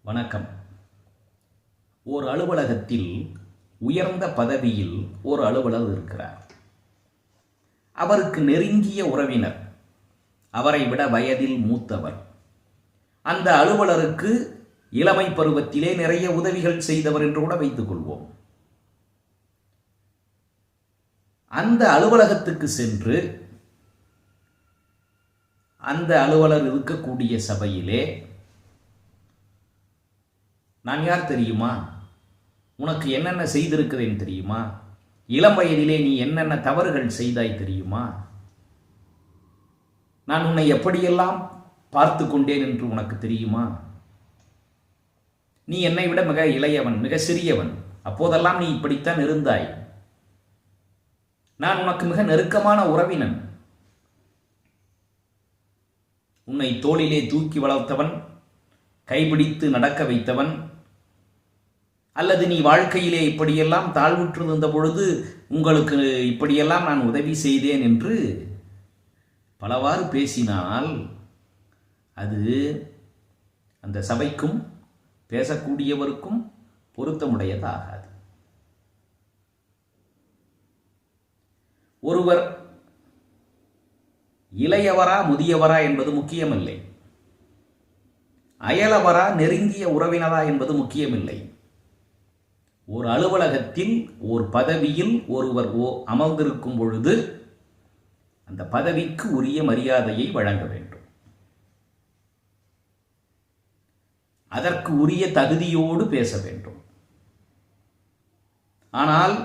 வணக்கம். ஓர் அலுவலகத்தில் உயர்ந்த பதவியில் ஒரு அலுவலர் இருக்கிறார். அவருக்கு நெருங்கிய உறவினர், அவரை விட வயதில் மூத்தவர். அந்த அலுவலருக்கு இளமை பருவத்திலே நிறைய உதவிகள் செய்தவர் என்று கூட வைத்துக் கொள்வோம். அந்த அலுவலகத்துக்கு சென்று அந்த அலுவலர் இருக்கக்கூடிய சபையிலே, நான் யார் தெரியுமா, உனக்கு என்னென்ன செய்திருக்கிறேன் தெரியுமா, இளம் வயதிலே நீ என்னென்ன தவறுகள் செய்தாய் தெரியுமா, நான் உன்னை எப்படியெல்லாம் பார்த்து கொண்டேன் என்று உனக்கு தெரியுமா, நீ என்னை விட மிக இளையவன், மிக சிறியவன், அப்போதெல்லாம் நீ இப்படித்தான் இருந்தாய், நான் உனக்கு மிக நெருக்கமான உறவினன், உன்னை தோளிலே தூக்கி வளர்த்தவன், கைபிடித்து நடக்க வைத்தவன், அல்லது நீ வாழ்க்கையிலே இப்படியெல்லாம் தாழ்வுற்றிருந்த பொழுது உங்களுக்கு இப்படியெல்லாம் நான் உதவி செய்தேன் என்று பலவாறு பேசினால் அது அந்த சபைக்கும் பேசக்கூடியவருக்கும் பொருத்தமுடையதாகாது. ஒருவர் இளையவரா முதியவரா என்பது முக்கியமில்லை, அயலவரா நெருங்கிய உறவினரா என்பது முக்கியமில்லை. ஒரு அலுவலகத்தில் ஒரு பதவியில் ஒருவர் அமர்ந்திருக்கும் பொழுது அந்த பதவிக்கு உரிய மரியாதையை வழங்க வேண்டும். அதற்கு உரிய தகுதியோடு பேச வேண்டும். ஆனால்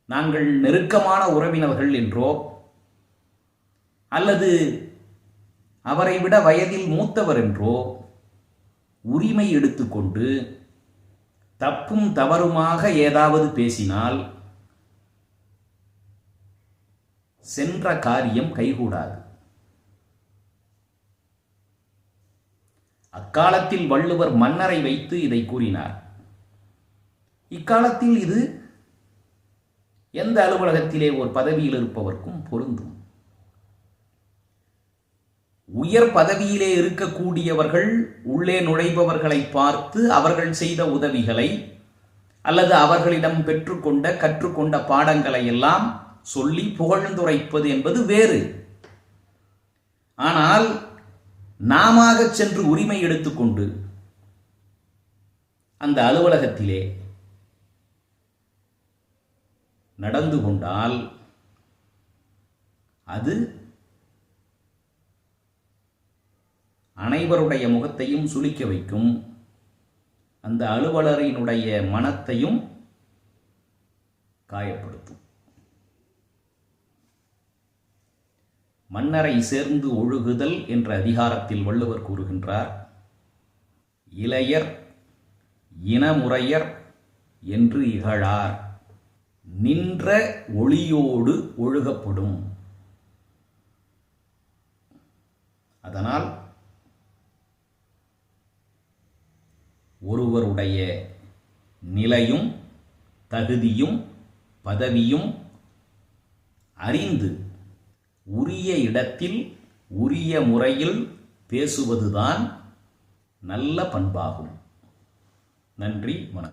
நாங்கள் நெருக்கமான உறவினர்கள் என்றோ அல்லது அவரை விட வயதில் மூத்தவர் என்றோ உரிமை எடுத்துக்கொண்டு தப்பும் தவறுமாக ஏதாவது பேசினால் சென்ற காரியம் கைகூடாது. அக்காலத்தில் வள்ளுவர் மன்னரை வைத்து இதை கூறினார். இக்காலத்தில் இது எந்த அலுவலகத்திலே ஒரு பதவியில் இருப்பவர்க்கும் பொருந்தும். உயர் பதவியிலே இருக்கக்கூடியவர்கள் உள்ளே நுழைபவர்களை பார்த்து அவர்கள் செய்த உதவிகளை அல்லது அவர்களிடம் கற்றுக்கொண்ட பாடங்களை எல்லாம் சொல்லி புகழ்ந்துரைப்பது என்பது வேறு. ஆனால் நாம சென்று உரிமை எடுத்துக்கொண்டு அந்த அலுவலகத்திலே நடந்து கொண்டால் அது அனைவருடைய முகத்தையும் சுளிக்க வைக்கும், அந்த அலுவலரினுடைய மனத்தையும் காயப்படுத்தும். மன்னரை சேர்ந்து ஒழுகுதல் என்ற அதிகாரத்தில் வள்ளுவர் கூறுகின்றார், இளையர் இனமுறையர் என்று இகழார், நின்ற ஒளியோடு ஒழுகப்படும். அதனால் ஒருவருடைய நிலையும் தகுதியும் பதவியும் அறிந்து உரிய இடத்தில் உரிய முறையில் பேசுவதுதான் நல்ல பண்பாகும். நன்றி, வணக்கம்.